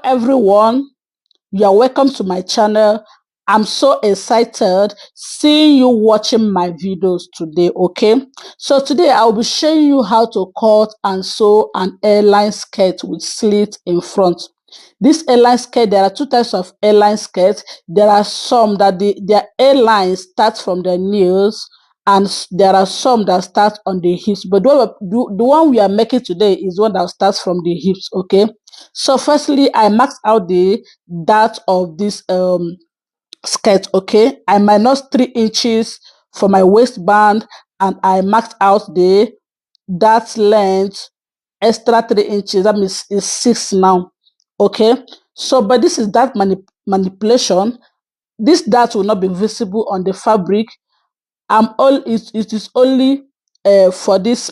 Everyone, you are welcome to my channel. I'm so excited seeing you watching my videos today. Okay, so today I'll be showing you how to cut and sew an airline skirt with slit in front. This airline skirt, there are two types of airline skirts. There are some that their airline starts from the knees, and there are some that start on the hips. But the one we are making today is one that starts from the hips. Okay, so firstly, I marked out the dart of this skirt. Okay, I minus 3 inches for my waistband, and I marked out the dart length extra 3 inches. That means it's 6 now. Okay, so but this is that manipulation. This dart will not be visible on the fabric. It is only for this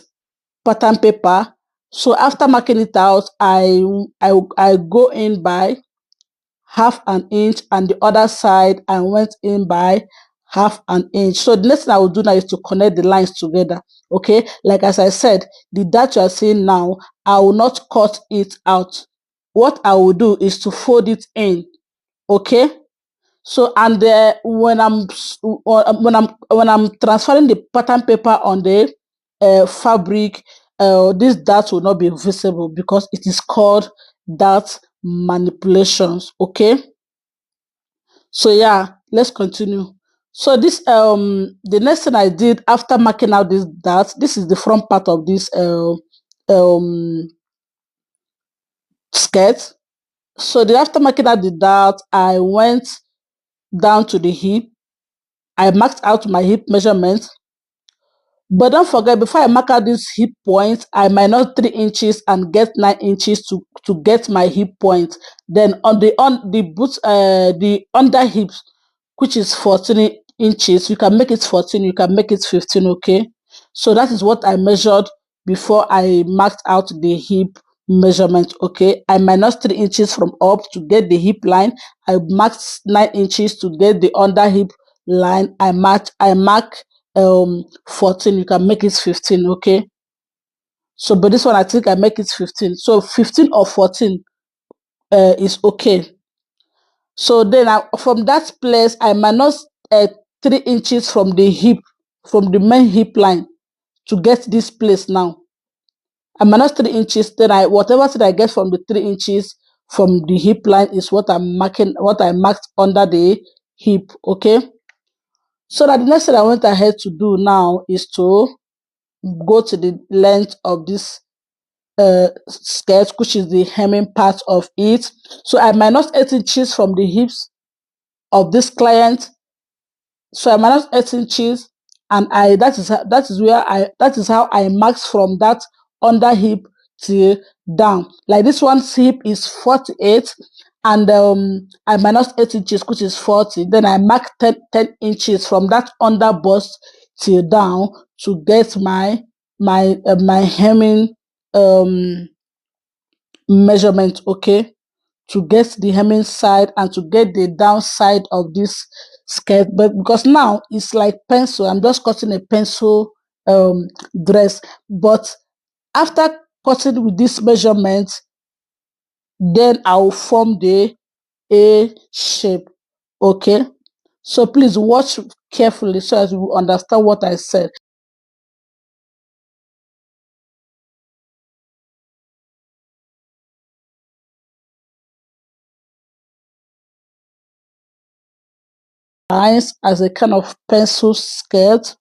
pattern paper. So after marking it out, I go in by half an inch, and the other side I went in by half an inch. So the next thing I will do now is to connect the lines together. Okay, like as I said, the dart you are seeing now, I will not cut it out. What I will do is to fold it in. Okay, so and when I'm transferring the pattern paper on the fabric, this dart will not be visible because it is called dart manipulations. Okay, so yeah, let's continue. So this the next thing I did after marking out this dart, this is the front part of this um skirt. So the after marking out the dart, I went down to the hip. I marked out my hip measurement. But don't forget, before I mark out this hip point, I minus 3 inches and get 9 inches to get my hip point. Then on the boot the under hips, which is 14 inches, you can make it 14, you can make it 15. Okay, so that is what I measured before I marked out the hip measurement. Okay, I minus 3 inches from up to get the hip line. I marked 9 inches to get the under hip line. I mark 14, you can make it 15. Okay, so but this one I think I make it 15, so 15 or 14 is okay. So then from that place I minus 3 inches from the hip, from the main hip line, to get this place. Now I minus 3 inches, then I whatever thing I get from the 3 inches from the hip line is what I marked under the hip. Okay, so that the next thing I went ahead to do now is to go to the length of this skirt, which is the hemming part of it. So I minus 8 inches from the hips of this client. So I minus 8 inches, and that is how I marked from that under hip till down. Like this one's hip is 48, and I minus 8 inches, which is 40. Then I mark 10 inches from that under bust till down to get my hemming um measurement. Okay, to get the hemming side and to get the downside of this skirt. But because now it's like pencil, I'm just cutting a pencil dress. But after cutting with this measurement, then I'll form the A shape. Okay, so please watch carefully so as you understand what I said. Lines as a kind of pencil skirt.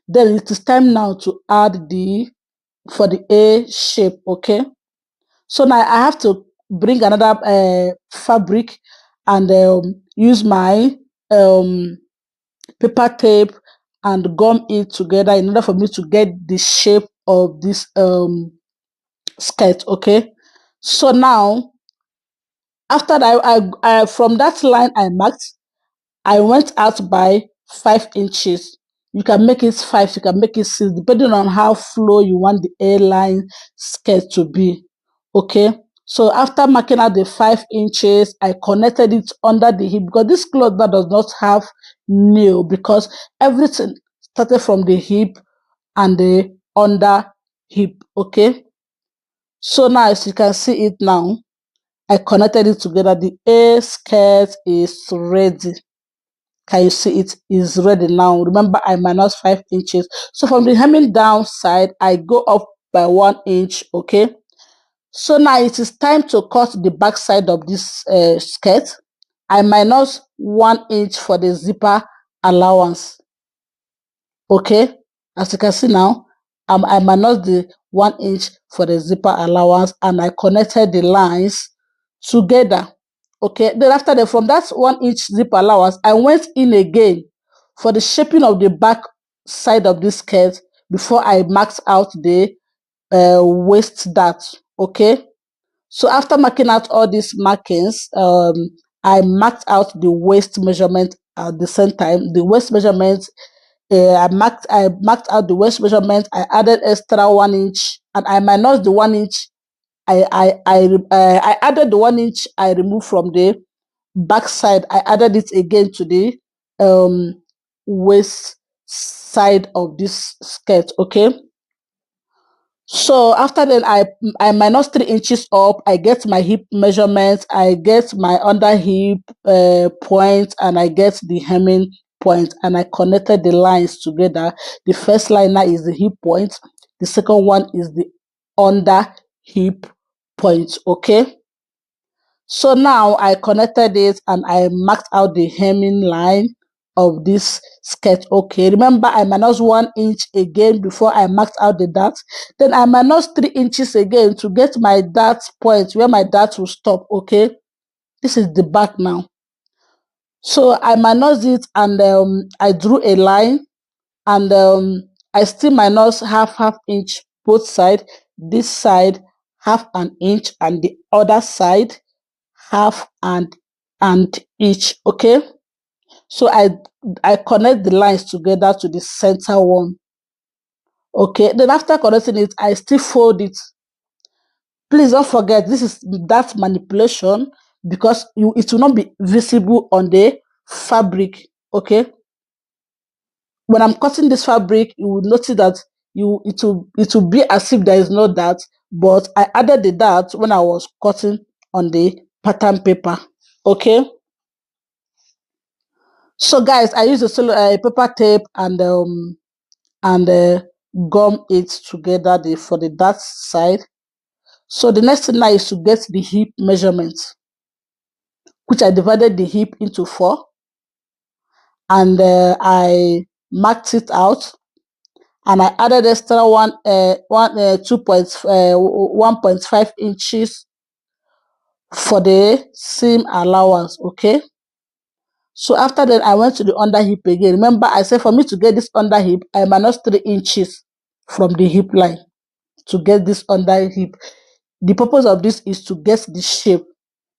Then it is time now to add the for the A shape. Okay, so now I have to bring another fabric and use my um, paper tape and gum it together in order for me to get the shape of this skirt. Okay, so now after that, from that line I marked, I went out by 5 inches. You can make it 5, you can make it 6, depending on how flow you want the airline skirt to be. Okay. So after marking out the 5 inches, I connected it under the hip because this cloth that does not have nail, because everything started from the hip and the under hip. Okay. So now as you can see it now, I connected it together. The A skirt is ready. Can you see it is ready now? Remember, I minus 5 inches. So from the hemming down side, I go up by 1 inch. Okay. So now it is time to cut the back side of this skirt. I minus 1 inch for the zipper allowance. Okay, as you can see now, I minus the 1 inch for the zipper allowance, and I connected the lines together. Okay, then after that, from that 1 inch zipper allowance, I went in again for the shaping of the back side of this skirt before I marked out the waist dart. Okay, so after marking out all these markings, I marked out the waist measurement at the same time. The waist measurement, I marked out the waist measurement. I added extra 1 inch, and I minus the 1 inch. I added the 1 inch I removed from the back side. I added it again to the um, waist side of this skirt. Okay. So after then, I minus 3 inches up. I get my hip measurement. I get my under hip point, and I get the hemming point, and I connected the lines together. The first line now is the hip point. The second one is the under hip point. Okay. So now I connected it and I marked out the hemming line of this skirt. Okay, remember I minus 1 inch again before I marked out the dart. Then I minus 3 inches again to get my dart point where my dart will stop. Okay, this is the back now. So I minus it, and I drew a line, and I still minus half inch both side. This side half an inch, and the other side half and each. Okay, so I connect the lines together to the center one. Okay, then after connecting it, I still fold it. Please don't forget, this is that manipulation, because it will not be visible on the fabric. Okay, when I'm cutting this fabric, you will notice that it will be as if there is no dart, but I added the dart when I was cutting on the pattern paper. Okay. So guys, I use a paper tape and gum it together for the dart side. So the next thing now is to get the hip measurement, which I divided the hip into 4, and I marked it out, and I added extra 1.5 inches for the seam allowance. Okay. So after that, I went to the under hip again. Remember, I said for me to get this under hip, I minus 3 inches from the hip line to get this under hip. The purpose of this is to get the shape.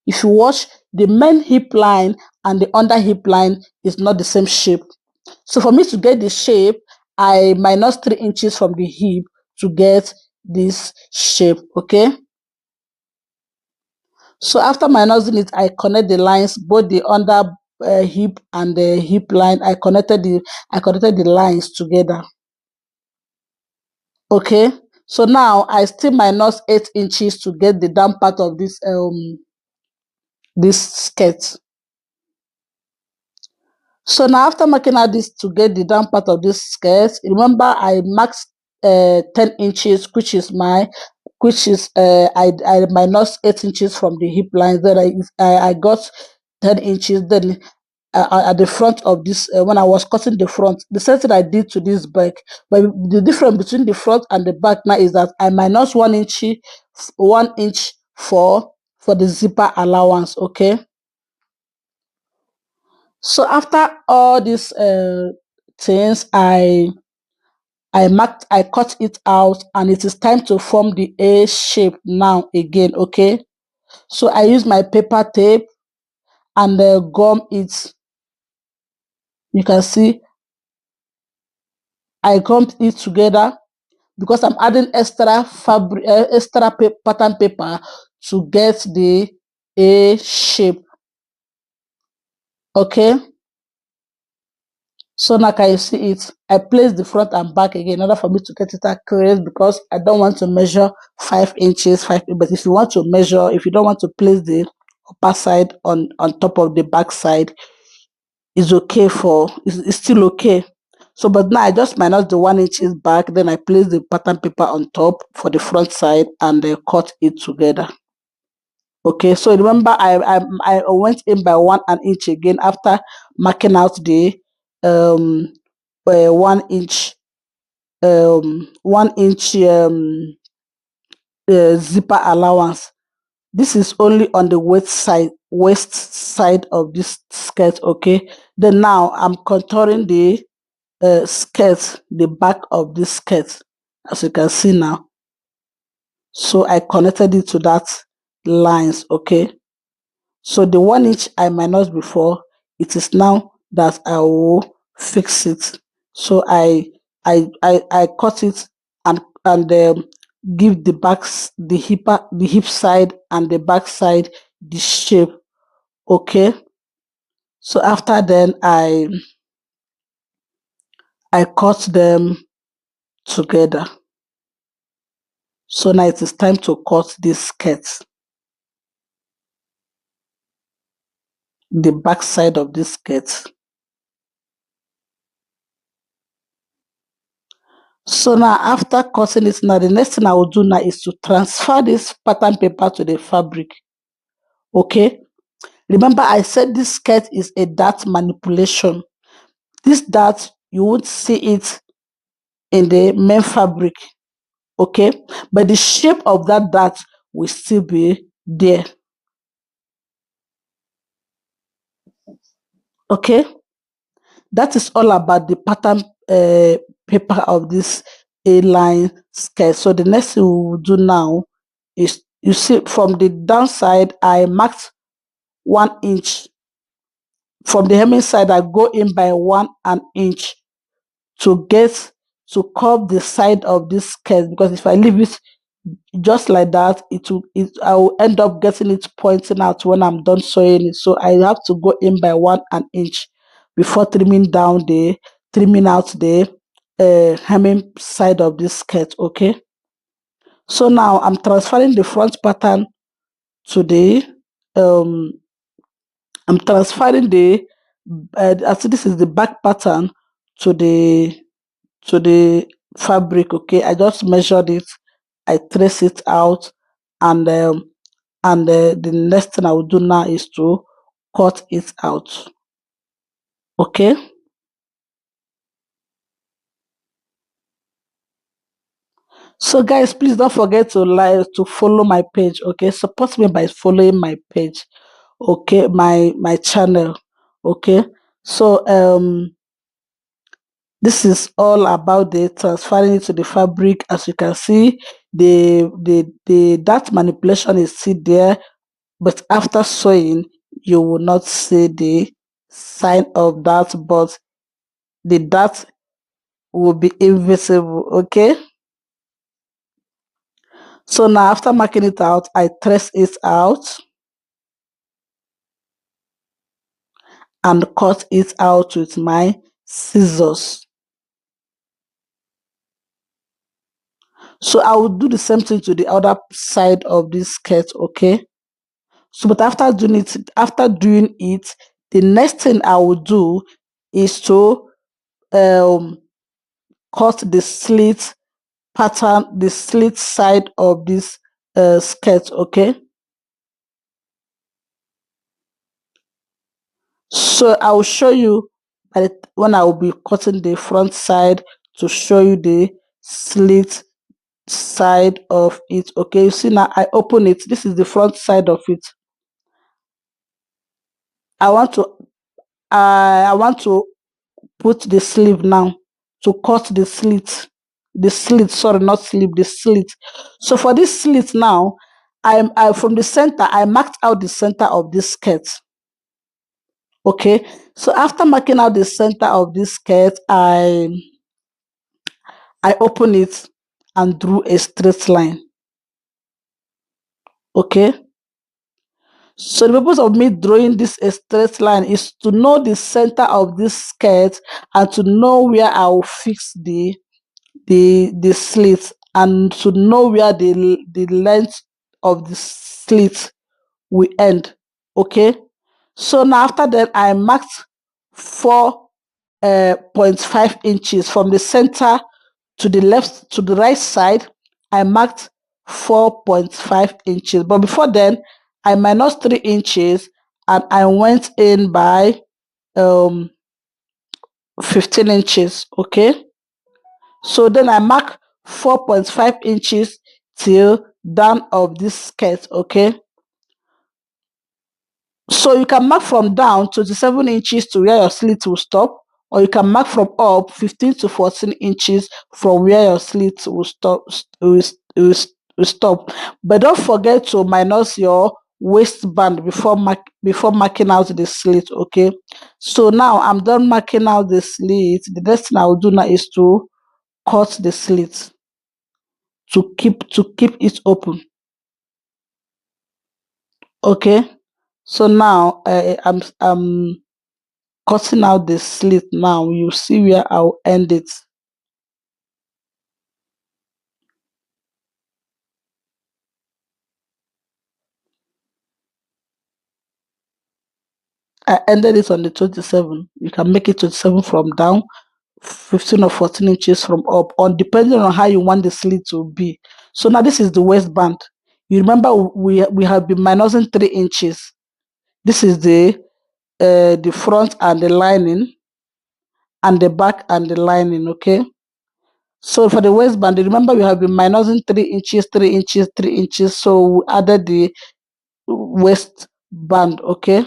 If you watch, the main hip line and the under hip line is not the same shape. So for me to get the shape, I minus 3 inches from the hip to get this shape. Okay. So after minusing it, I connect the lines, both the under hip and the hip line. I connected the lines together. Okay. So now I still minus 8 inches to get the down part of this skirt. So now after marking out this to get the down part of this skirt, remember I marked 10 inches, which is I minus 8 inches from the hip line. Then I got 10 inches. Then at the front of this, when I was cutting the front, the same thing I did to this back. But the difference between the front and the back now is that I minus 1 inch for the zipper allowance. Okay. So after all these things, I cut it out, and it is time to form the A shape now again. Okay. So I use my paper tape and gum it. You can see I gummed it together because I'm adding extra fabric, pattern paper to get the A shape. Okay. So now can you see it? I place the front and back again in order for me to get it accurate, because I don't want to measure 5 inches, but if you want to measure, if you don't want to place the upper side on top of the back side, it's still okay. So but now I just minus the 1 inches back, then I place the pattern paper on top for the front side and cut it together. Okay, so remember I went in by 1 inch again after marking out the 1 inch 1 inch zipper allowance. This is only on the waist side of this skirt. Okay, then now I'm contouring the skirt, the back of this skirt, as you can see now. So I connected it to that lines. Okay, so the 1 inch I minus before, it is now that I will fix it. So I cut it and give the backs, the hip side and the back side the shape. Okay, so after then I cut them together. So now it is time to cut this skirt, the back side of this skirt. So now after cutting it, now the next thing I will do now is to transfer this pattern paper to the fabric. Okay, remember I said this skirt is a dart manipulation. This dart, you won't see it in the main fabric. Okay, but the shape of that dart will still be there. Okay, that is all about the pattern paper of this A-line skirt. So the next thing we will do now is, you see from the downside I marked 1 inch. From the hemming side I go in by 1 inch to get to curve the side of this skirt, because if I leave it just like that, I will end up getting it pointing out when I'm done sewing it. So I have to go in by 1 inch before trimming out the hemming side of this skirt. Okay, so now I'm transferring the front pattern to the um I'm transferring the as this is the back pattern to the fabric. Okay, I just measured it, I trace it out, and the next thing I will do now is to cut it out. Okay, so guys, please don't forget to follow my page. Okay, support me by following my page. Okay, my channel. Okay, so this is all about the transferring it to the fabric. As you can see, the that manipulation is still there, but after sewing you will not see the sign of that, but the dart will be invisible. Okay, so now after marking it out, I trace it out and cut it out with my scissors. So I will do the same thing to the other side of this skirt. Okay, so but after doing it, the next thing I will do is to um cut the slit pattern, the slit side of this skirt. Okay, so I will show you when I will be cutting the front side, to show you the slit side of it. Okay, you see now I open it. This is the front side of it. I want to I want to put the sleeve now, to cut the slit, sorry, not sleeve, the slit. So for this slit now, I from the center I marked out the center of this skirt. Okay, so after marking out the center of this skirt, I open it and drew a straight line. Okay, So the purpose of me drawing this a straight line is to know the center of this skirt and to know where I will fix the slit, and to know where the length of the slit will end. Okay. So now after that, I marked 4.5 inches from the center to the left to the right side. I marked 4.5 inches. But before then, I minus 3 inches and I went in by um 15 inches. Okay. So then I mark 4.5 inches till down of this skirt. Okay. So you can mark from down 27 inches to where your slit will stop, or you can mark from up 15 to 14 inches from where your slit will stop. Will stop. But don't forget to minus your waistband before marking out the slit. Okay. So now I'm done marking out the slit. The next thing I will do now is to cut the slit to keep it open. Okay. So now I'm cutting out the slit. Now you see where I'll end it. I ended it on the 27. You can make it 27 from down, 15 or 14 inches from up, on depending on how you want the slit to be. So now this is the waistband. You remember we have been minusing 3 inches. This is the front and the lining, and the back and the lining. Okay. So for the waistband, remember we have been minusing 3 inches, 3 inches, 3 inches. So we added the waistband. Okay.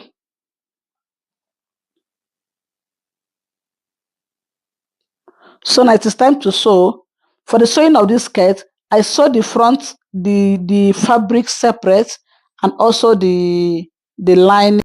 So now it is time to sew. For the sewing of this skirt, I sew the front, the fabric separate, and also the lining.